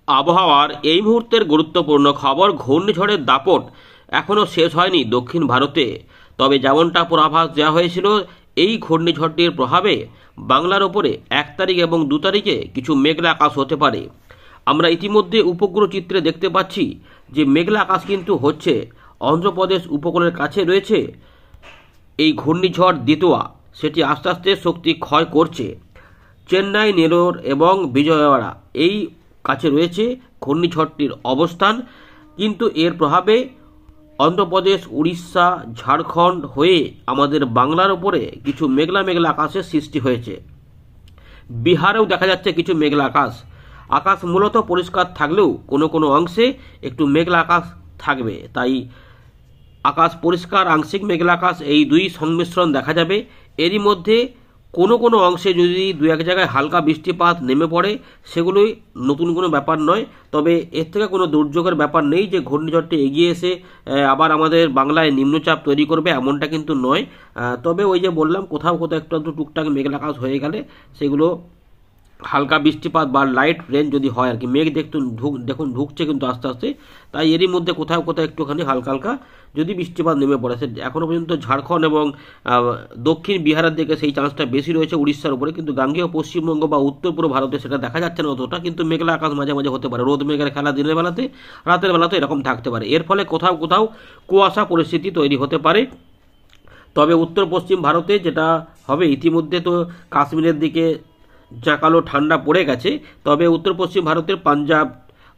আবহাওয়ার এই মুহূর্তের গুরুত্বপূর্ণ খবর, ঘূর্ণিঝড়ের দাপট এখনও শেষ হয়নি দক্ষিণ ভারতে। তবে যেমনটা পূর্বাভাস দেওয়া হয়েছিল, এই ঘূর্ণিঝড়টির প্রভাবে বাংলার ওপরে 1 তারিখ এবং 2 তারিখে কিছু মেঘলা আকাশ হতে পারে। আমরা ইতিমধ্যে উপগ্রহ চিত্রে দেখতে পাচ্ছি যে মেঘলা আকাশ কিন্তু হচ্ছে। অন্ধ্রপ্রদেশ উপকূলের কাছে রয়েছে এই ঘূর্ণিঝড় দিতোয়া, সেটি আস্তে আস্তে শক্তি ক্ষয় করছে। চেন্নাই, নেলোর এবং বিজয়ওয়াড়া এই কাছে রয়েছে ঘূর্ণিঝড়টির অবস্থান। কিন্তু এর প্রভাবে অন্ধ্রপ্রদেশ, উড়িষ্যা, ঝাড়খণ্ড হয়ে আমাদের বাংলার উপরে কিছু মেঘলা মেঘলা আকাশের সৃষ্টি হয়েছে। বিহারেও দেখা যাচ্ছে কিছু মেঘলা আকাশ। আকাশ মূলত পরিষ্কার থাকলেও কোনো কোনো অংশে একটু মেঘলা আকাশ থাকবে। তাই আকাশ পরিষ্কার, আংশিক মেঘলা আকাশ, এই দুই সংমিশ্রণ দেখা যাবে। এরই মধ্যে কোনো কোনো অংশে যদি 2-1 জায়গায় হালকা বৃষ্টিপাত নেমে পড়ে, সেগুলোই নতুন কোনো ব্যাপার নয়। তবে এর থেকে কোনো দুর্যোগের ব্যাপার নেই যে ঘূর্ণিঝড়টি এগিয়ে এসে আবার আমাদের বাংলায় নিম্নচাপ তৈরি করবে, এমনটা কিন্তু নয়। তবে ওই যে বললাম, কোথাও কোথাও একটু টুকটাক মেঘলা আকাশ হয়ে গেলে সেগুলো হালকা বৃষ্টিপাত বা লাইট রেন যদি হয় আর কি। মেঘ দেখুন ঢুকছে কিন্তু আস্তে আস্তে। তাই এরই মধ্যে কোথাও কোথাও একটুখানি হালকা হালকা যদি বৃষ্টিপাত নেমে পড়ে, সে এখনও পর্যন্ত ঝাড়খণ্ড এবং দক্ষিণ বিহারের দিকে সেই চান্সটা বেশি রয়েছে, উড়িষ্যার উপরে। কিন্তু গাঙ্গেয় পশ্চিমবঙ্গ বা উত্তর পূর্ব ভারতে সেটা দেখা যাচ্ছে না অতটা। কিন্তু মেঘলা আকাশ মাঝে মাঝে হতে পারে। রোদ মেঘের খেলা দিনের বেলাতে, রাতের বেলাতে এরকম থাকতে পারে। এর ফলে কোথাও কোথাও কুয়াশা পরিস্থিতি তৈরি হতে পারে। তবে উত্তর পশ্চিম ভারতে যেটা হবে, ইতিমধ্যে তো কাশ্মীরের দিকে জাঁকালো ঠান্ডা পড়ে গেছে। তবে উত্তর পশ্চিম ভারতের পাঞ্জাব,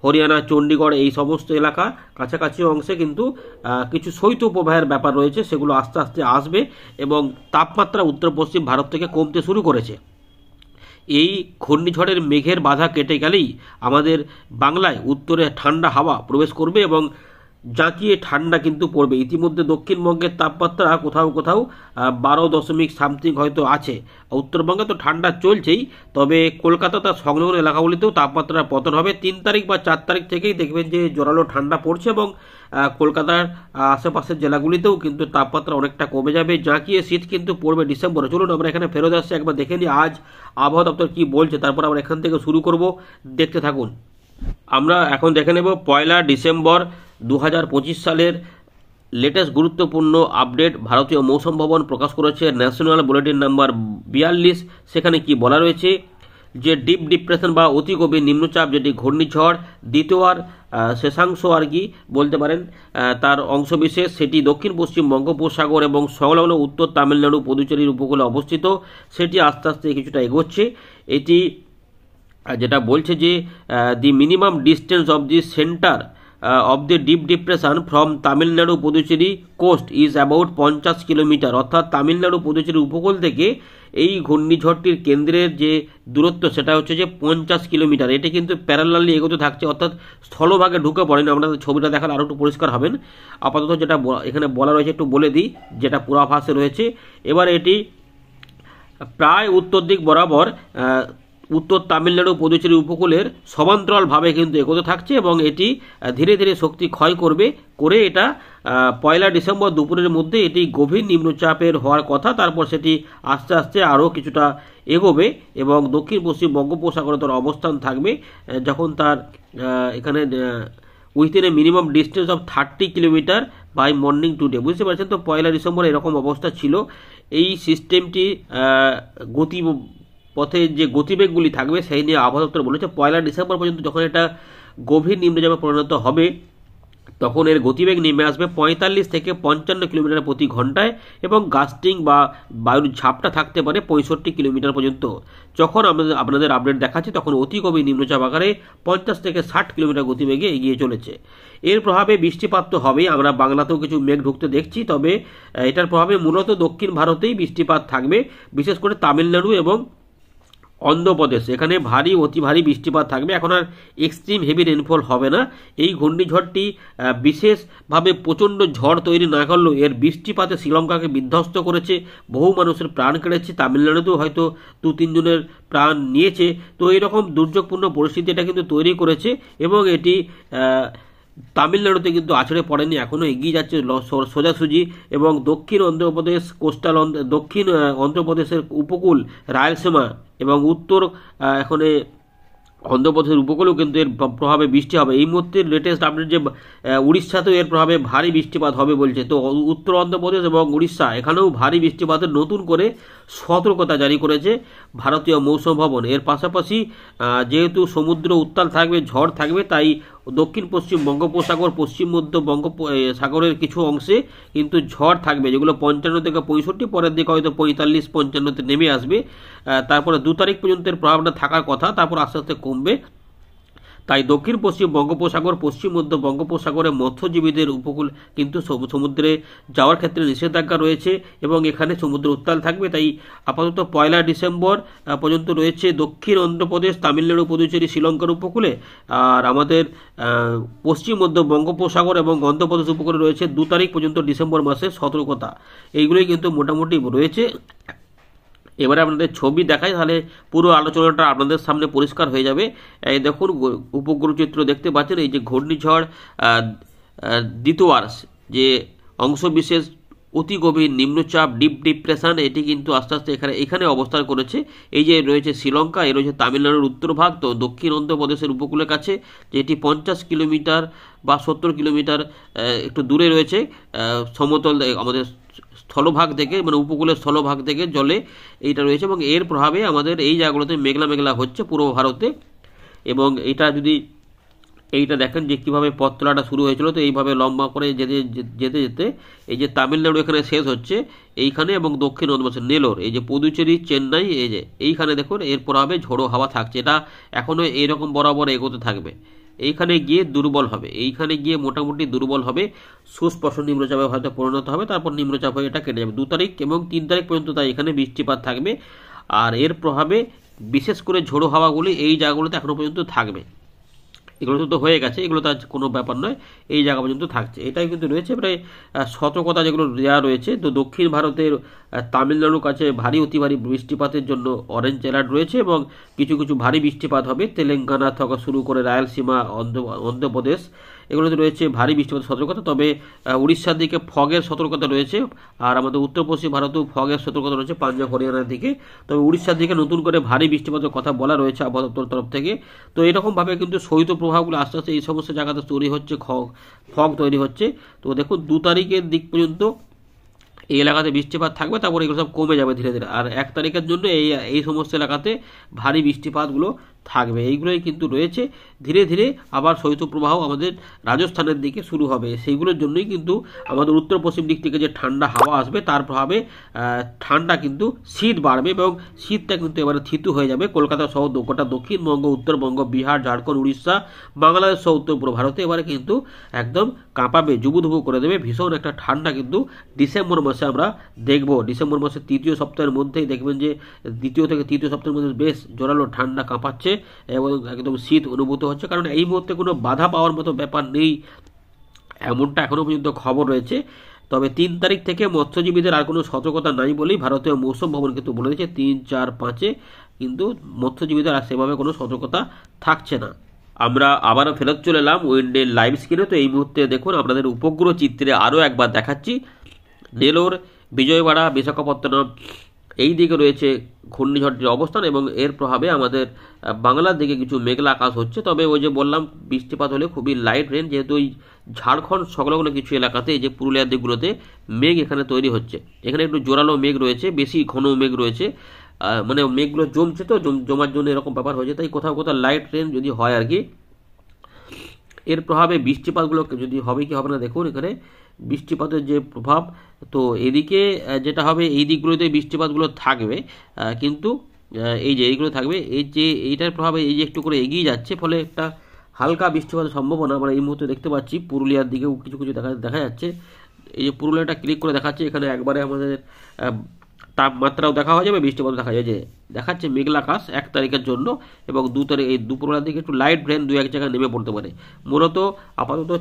হরিয়ানা, চণ্ডীগড় এই সমস্ত এলাকা কাছাকাছি অংশে কিন্তু কিছু শৈত্যপ্রবাহের ব্যাপার রয়েছে, সেগুলো আস্তে আস্তে আসবে এবং তাপমাত্রা উত্তর পশ্চিম ভারত থেকে কমতে শুরু করেছে। এই ঘূর্ণিঝড়ের মেঘের বাধা কেটে গেলেই আমাদের বাংলায় উত্তরে ঠান্ডা হাওয়া প্রবেশ করবে এবং জাঁকিয়ে ঠান্ডা কিন্তু পড়বে। ইতিমধ্যে দক্ষিণবঙ্গের তাপমাত্রা কোথাও কোথাও 12.something হয়তো আছে। উত্তরবঙ্গে তো ঠান্ডা চলছেই, তবে কলকাতা তার সংলগ্ন এলাকাগুলিতেও তাপমাত্রার পতন হবে। 3 তারিখ বা 4 তারিখ থেকেই দেখবেন যে জোরালো ঠান্ডা পড়ছে এবং কলকাতার আশেপাশের জেলাগুলিতেও কিন্তু তাপমাত্রা অনেকটা কমে যাবে। জাঁকিয়ে শীত কিন্তু পড়বে ডিসেম্বরে। চলুন আমরা এখানে ফেরত আসছি, একবার দেখে নিই আজ আবহাওয়া দপ্তর কি বলছে, তারপর আমরা এখান থেকে শুরু করব। দেখতে থাকুন। আমরা এখন দেখে নেব 1 ডিসেম্বর 2025 সালের লেটেস্ট গুরুত্বপূর্ণ আপডেট। ভারতীয় মৌসুম ভবন প্রকাশ করেছে ন্যাশনাল বুলেটিন নাম্বার 42। সেখানে কি বলা রয়েছে যে ডিপ ডিপ্রেশন বা অতি গভীর নিম্নচাপ, যেটি ঘূর্ণিঝড় দ্বিতীয়ার শেষাংশ আর কি বলতে পারেন, তার অংশবিশেষ, সেটি দক্ষিণ পশ্চিম বঙ্গোপসাগর এবং সংলগ্ন উত্তর তামিলনাড়ু, পুদুচেরির উপকূলে অবস্থিত। সেটি আস্তে আস্তে কিছুটা এগোচ্ছে। এটি যেটা বলছে যে the minimum distance of the centre of the deep depression from Tamil Nadu Puducherry coast is about 50 kilometre. অর্থাৎ তামিলনাড়ু পুদুচেরি উপকূল থেকে এই ঘূর্ণিঝড়টির কেন্দ্রের যে দূরত্ব সেটা হচ্ছে যে 50 কিলোমিটার। এটি কিন্তু প্যারালালি এগোতে থাকছে, অর্থাৎ স্থলভাগে ঢুকে পড়েনি। আপনাদের ছবিটা দেখালে আরও একটু পরিষ্কার হবেন। আপাতত যেটা এখানে বলা রয়েছে একটু বলে দিই, যেটা পূর্বাভাসে রয়েছে। এবার এটি প্রায় উত্তর দিক বরাবর উত্তর তামিলনাড়ু পুদুচেরি উপকূলের সমান্তরালভাবে কিন্তু এগোতে থাকছে এবং এটি ধীরে ধীরে শক্তি ক্ষয় করে এটা 1 ডিসেম্বর দুপুরের মধ্যে এটি গভীর নিম্নচাপের হওয়ার কথা। তারপর সেটি আস্তে আস্তে আরও কিছুটা এগোবে এবং দক্ষিণ পশ্চিম বঙ্গোপসাগরে তার অবস্থান থাকবে, যখন তার এখানে within a minimum distance of 30 kilometre by morning today. বুঝতে পারছেন তো, 1 ডিসেম্বর এরকম অবস্থা ছিল। এই সিস্টেমটি পথে যে গতিবেগগুলি থাকবে সেই নিয়ে আবহাওয়া দপ্তর বলেছে 1 ডিসেম্বর পর্যন্ত যখন এটা গভীর নিম্নচাপে পরিণত হবে, তখন এর গতিবেগ নেমে আসবে 45 থেকে 55 কিলোমিটার প্রতি ঘন্টায় এবং গাস্টিং বা বায়ুর ঝাপটা থাকতে পারে 65 কিলোমিটার পর্যন্ত। যখন আপনাদের আপডেট দেখাচ্ছি তখন অতি গভীর নিম্নচাপ আকারে 50 থেকে 60 কিলোমিটার গতিবেগে এগিয়ে চলেছে। এর প্রভাবে বৃষ্টিপাত তো হবেই, আমরা বাংলাতেও কিছু মেঘ ঢুকতে দেখছি। তবে এটার প্রভাবে মূলত দক্ষিণ ভারতেই বৃষ্টিপাত থাকবে, বিশেষ করে তামিলনাড়ু এবং অন্ধ্রপ্রদেশ। এখানে ভারী অতি ভারী বৃষ্টিপাত থাকবে। এখন আর এক্সট্রিম হেভি রেনফল হবে না। এই ঘূর্ণিঝড়টি বিশেষভাবে প্রচণ্ড ঝড় তৈরি না করলেও এর বৃষ্টিপাতে শ্রীলঙ্কাকে বিধ্বস্ত করেছে, বহু মানুষের প্রাণ কেড়েছে, তামিলনাড়ুতেও হয়তো 2-3 জনের প্রাণ নিয়েছে। তো এইরকম দুর্যোগপূর্ণ পরিস্থিতি এটা কিন্তু তৈরি করেছে এবং এটি তামিলনাড়ুতে কিন্তু আছড়ে পড়েনি, এখনও এগিয়ে যাচ্ছে সোজাসুজি। এবং দক্ষিণ অন্ধ্রপ্রদেশ, দক্ষিণ অন্ধ্রপ্রদেশের উপকূল, রায়লসীমা এবং উত্তর এখানে অন্ধ্রপ্রদেশের উপকূলেও কিন্তু এর প্রভাবে বৃষ্টি হবে। এই মুহূর্তে লেটেস্ট আপডেট যে উড়িষ্যাতেও এর প্রভাবে ভারী বৃষ্টিপাত হবে বলছে। তো উত্তর অন্ধ্রপ্রদেশ এবং উড়িষ্যা এখানেও ভারী বৃষ্টিপাতের নতুন করে সতর্কতা জারি করেছে ভারতীয় মৌসুম ভবন। এর পাশাপাশি যেহেতু সমুদ্র উত্তাল থাকবে, ঝড় থাকবে, তাই দক্ষিণ পশ্চিম বঙ্গোপসাগর, পশ্চিম মধ্য সাগরের কিছু অংশে কিন্তু ঝড় থাকবে, যেগুলো 55 থেকে 65, পরের দিকে হয়তো 45-55-তে নেমে আসবে। তারপরে 2 তারিখ পর্যন্ত এর প্রভাবটা থাকার কথা, তারপর আস্তে আস্তে কমবে। তাই দক্ষিণ পশ্চিম বঙ্গোপসাগর, পশ্চিম মধ্য বঙ্গোপসাগরে মৎস্যজীবীদের উপকূল কিন্তু সমুদ্রে যাওয়ার ক্ষেত্রে নিষেধাজ্ঞা রয়েছে এবং এখানে সমুদ্র উত্তাল থাকবে। তাই আপাতত 1 ডিসেম্বর পর্যন্ত রয়েছে দক্ষিণ অন্ধ্রপ্রদেশ, তামিলনাড়ু, পুদুচেরি, শ্রীলঙ্কার উপকূলে। আর আমাদের পশ্চিম মধ্য বঙ্গোপসাগর এবং অন্ধ্রপ্রদেশ উপকূলে রয়েছে 2 তারিখ পর্যন্ত ডিসেম্বর মাসের সতর্কতা। এইগুলোই কিন্তু মোটামুটি রয়েছে। এবারে আপনাদের ছবি দেখাই, তাহলে পুরো আলোচনাটা আপনাদের সামনে পরিষ্কার হয়ে যাবে। এই দেখুন উপগ্রহ চিত্র দেখতে পাচ্ছেন। এই যে ঘূর্ণিঝড় দ্বিতীয়ার্স, যে অংশবিশেষ অতি গভীর নিম্নচাপ ডিপ ডিপ্রেশন, এটি কিন্তু আস্তে আস্তে এখানে অবস্থান করেছে। এই যে রয়েছে শ্রীলঙ্কা, এ রয়েছে তামিলনাড়ুর উত্তর ভাগ, তো দক্ষিণ অন্ধ্রপ্রদেশের উপকূলের কাছে, যেটি 50 কিলোমিটার বা 70 কিলোমিটার একটু দূরে রয়েছে সমতল আমাদের স্থলভাগ থেকে, মানে উপকূলের স্থলভাগ থেকে জলে এইটা রয়েছে। এবং এর প্রভাবে আমাদের এই জায়গাগুলোতে মেঘলা মেঘলা হচ্ছে পূর্ব ভারতে। এবং এটা যদি এইটা দেখেন যে কীভাবে পথচলাটা শুরু হয়েছিল, তো এইভাবে লম্বা করে যেতে যেতে যেতে এই যে তামিলনাড়ু এখানে শেষ হচ্ছে এইখানে, এবং দক্ষিণ অন্ধ্রপ্রদেশ নেলোর, এই যে পুদুচেরি, চেন্নাই, এই যে এইখানে দেখুন এর প্রভাবে ঝোড়ো হাওয়া থাকছে। এটা এখনও এইরকম বরাবর এগোতে থাকবে, এইখানে গিয়ে দুর্বল হবে, এইখানে গিয়ে মোটামুটি দুর্বল হবে, সুস্পষ্ট নিম্নচাপে হয়তো পরিণত হবে, তারপর নিম্নচাপ হয়ে এটা কেটে যাবে 2 তারিখ এবং 3 তারিখ পর্যন্ত। তাই এখানে বৃষ্টিপাত থাকবে। আর এর প্রভাবে বিশেষ করে ঝোড়ো হাওয়াগুলি এই জায়গাগুলোতে এখনও পর্যন্ত থাকবে। এগুলো তো হয়ে গেছে, এগুলো তো আজ কোনো ব্যাপার নয়, এই জায়গা পর্যন্ত থাকছে। এটাই কিন্তু রয়েছে প্রায় সতর্কতা যেগুলো দেওয়া রয়েছে। তো দক্ষিণ ভারতের তামিলনাড়ুর কাছে ভারী অতি ভারী বৃষ্টিপাতের জন্য অরেঞ্জ অ্যালার্ট রয়েছে এবং কিছু কিছু ভারী বৃষ্টিপাত হবে তেলেঙ্গানা থেকে শুরু করে রায়লসীমা, অন্ধ্রপ্রদেশ, এগুলোতে রয়েছে ভারী বৃষ্টিপাতের সতর্কতা। তবে উড়িষ্যার দিকে ফগের সতর্কতা রয়েছে, আর আমাদের উত্তর পশ্চিম ভারতেও ফগের সতর্কতা রয়েছে পাঞ্জাব হরিয়ানার দিকে। তবে উড়িষ্যার দিকে নতুন করে ভারী বৃষ্টিপাতের কথা বলা রয়েছে আবহাওয়া দপ্তরের তরফ থেকে। তো এরকমভাবে কিন্তু শৈত্য প্রভাবগুলো আস্তে আস্তে এই সমস্ত জায়গাতে তৈরি হচ্ছে, ফগ তৈরি হচ্ছে। তো দেখুন 2 তারিখের দিক পর্যন্ত এই এলাকাতে বৃষ্টিপাত থাকবে, তারপর এগুলো সব কমে যাবে ধীরে ধীরে। আর 1 তারিখের জন্য এই সমস্ত এলাকাতে ভারী বৃষ্টিপাতগুলো থাকবে। এইগুলোই কিন্তু রয়েছে। ধীরে ধীরে আবার শৈত্যপ্রবাহ আমাদের রাজস্থানের দিকে শুরু হবে। সেইগুলোর জন্যই কিন্তু আমাদের উত্তর পশ্চিম দিক থেকে যে ঠান্ডা হাওয়া আসবে, তার প্রভাবে ঠান্ডা কিন্তু শীত বাড়বে এবং শীতটা কিন্তু এবারে থিতু হয়ে যাবে। কলকাতা সহ গোটা দক্ষিণবঙ্গ, উত্তরবঙ্গ, বিহার, ঝাড়খণ্ড, উড়িষ্যা, বাংলাদেশ সহ উত্তর পূর্ব ভারতে এবারে কিন্তু একদম কাঁপাবে, জুবুধুবু করে দেবে। ভীষণ একটা ঠান্ডা কিন্তু ডিসেম্বর মাসে আমরা দেখব। ডিসেম্বর মাসের 3য় সপ্তাহের মধ্যেই দেখবেন যে 2য় থেকে 3য় সপ্তাহের মধ্যে বেশ জোরালো ঠান্ডা কাঁপাচ্ছে এবং একদম শীত অনুভূত হচ্ছে। কারণ এই মুহূর্তে কোনো বাধা পাওয়ার মতো ব্যাপার নেই, এমনটা এখনও পর্যন্ত খবর রয়েছে। তবে 3 তারিখ থেকে মৎস্যজীবীদের আর কোনো সতর্কতা নাই বলেই ভারতীয় মৌসুম ভবন কিন্তু বলে দিয়েছে 3, 4, 5-এ কিন্তু মৎস্যজীবীদের আর সেভাবে কোনো সতর্কতা থাকছে না। আমরা আবারও ফেরত চলে এলাম উইন্ডের লাইভ স্ক্রিনে। তো এই মুহূর্তে দেখুন আপনাদের উপগ্রহ চিত্রে আরও একবার দেখাচ্ছি। নেলোর, বিজয়ওয়াড়া, বিশাখাপত্তনম এই দিকে রয়েছে ঘূর্ণিঝড়টির অবস্থান এবং এর প্রভাবে আমাদের বাংলার দিকে কিছু মেঘলা আকাশ হচ্ছে। তবে ওই যে বললাম বৃষ্টিপাত হলে খুবই লাইট রেন, যেহেতু ওই ঝাড়খণ্ড সংলগ্ন কিছু এলাকাতে, এই যে পুরুলিয়ার দিকগুলোতে মেঘ এখানে তৈরি হচ্ছে। এখানে একটু জোরালো মেঘ রয়েছে, বেশি ঘন মেঘ রয়েছে, মানে মেঘগুলো জমছে, তো জমার জন্য এরকম ব্যাপার হয়েছে। তাই কোথাও কোথাও লাইট রেন যদি হয় আর কি, এর প্রভাবে বৃষ্টিপাতগুলো যদি হবে কি হবে না দেখুন এখানে বৃষ্টিপাতের যে প্রভাব। তো এদিকে যেটা হবে এই দিকগুলোতে বৃষ্টিপাতগুলো থাকবে, কিন্তু এই যে এইগুলো থাকবে, এই যে এইটার প্রভাবে এই যে একটু করে এগিয়ে যাচ্ছে, ফলে একটা হালকা বৃষ্টিপাতের সম্ভাবনা আমরা এই মুহূর্তে দেখতে পাচ্ছি। পুরুলিয়ার দিকেও কিছু কিছু দেখা যাচ্ছে। এই যে পুরুলিয়াটা ক্লিক করে দেখাচ্ছে, এখানে একবারে আমাদের তাপমাত্রাও দেখা হয়ে যাবে, বৃষ্টিপাতও দেখা যায়। যে দেখাচ্ছে মেঘলা আকাশ 1 তারিখের জন্য এবং 2 তারিখ এই দুপুরবেলার দিকে একটু লাইট রেন 2-1 জায়গায় নেমে পড়তে পারে। মূলত আপাতত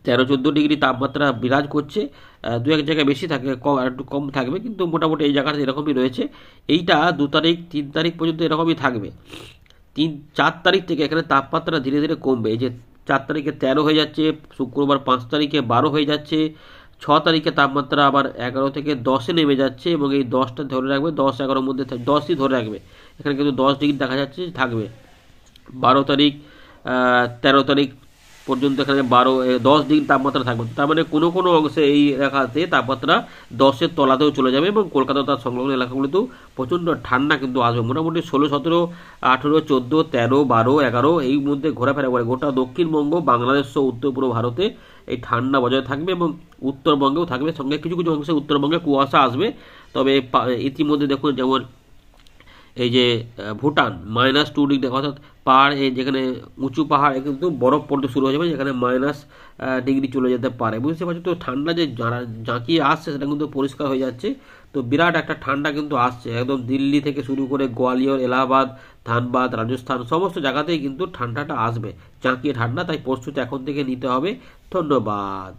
13-14 ডিগ্রি তাপমাত্রা বিরাজ করছে, 2-1 জায়গায় বেশি থাকে, একটু কম থাকবে, কিন্তু মোটামুটি এই জায়গাটা এরকমই রয়েছে। এইটা 2 তারিখ 3 তারিখ পর্যন্ত এরকমই থাকবে। 3-4 তারিখ থেকে এখানে তাপমাত্রা ধীরে ধীরে কমবে। এই যে 4 তারিখে 13 হয়ে যাচ্ছে, শুক্রবার 5 তারিখে 12 হয়ে যাচ্ছে, 6 তারিখে তাপমাত্রা আবার 11 থেকে 10-এ নেমে যাচ্ছে এবং এই 10টা ধরে রাখবে, 10-11-র মধ্যে 10ই ধরে রাখবে। এখানে কিন্তু 10 ডিগ্রি দেখা যাচ্ছে থাকবে। 12 তারিখ 13 তারিখ পর্যন্ত এখানে 10 দিন তাপমাত্রা থাকবে। তার মানে কোনো কোনো অংশে এই এলাকাতে তাপমাত্রা 10-এর তলাতেও চলে যাবে এবং কলকাতা তার সংলগ্ন এলাকাগুলোতেও প্রচণ্ড ঠান্ডা কিন্তু আসবে। মোটামুটি 16, 17, 18, 14, 13, 12, 11 এই মধ্যে ঘোরাফেরা করে গোটা দক্ষিণবঙ্গ, বাংলাদেশ সহ উত্তর পূর্ব ভারতে এই ঠান্ডা বজায় থাকবে এবং উত্তরবঙ্গেও থাকবে। সঙ্গে কিছু কিছু অংশে উত্তরবঙ্গে কুয়াশা আসবে। তবে ইতিমধ্যে দেখুন, যেমন এই যে ভুটান -2 ডিগ্রি, অর্থাৎ পাহাড়, এই যেখানে উঁচু পাহাড়ে কিন্তু বরফ পড়তে শুরু হয়ে যাবে, যেখানে -ডিগ্রি চলে যেতে পারে। বুঝতে পারছো তো, ঠান্ডা যে জাঁকিয়ে আসছে সেটা কিন্তু পরিষ্কার হয়ে যাচ্ছে। তো বিরাট একটা ঠান্ডা কিন্তু আসছে, একদম দিল্লি থেকে শুরু করে গোয়ালিয়র, এলাহাবাদ, ধানবাদ, রাজস্থান সমস্ত জায়গাতেই কিন্তু ঠান্ডাটা আসবে, জাঁকিয়ে ঠান্ডা। তাই প্রস্তুতি এখন থেকে নিতে হবে। ধন্যবাদ।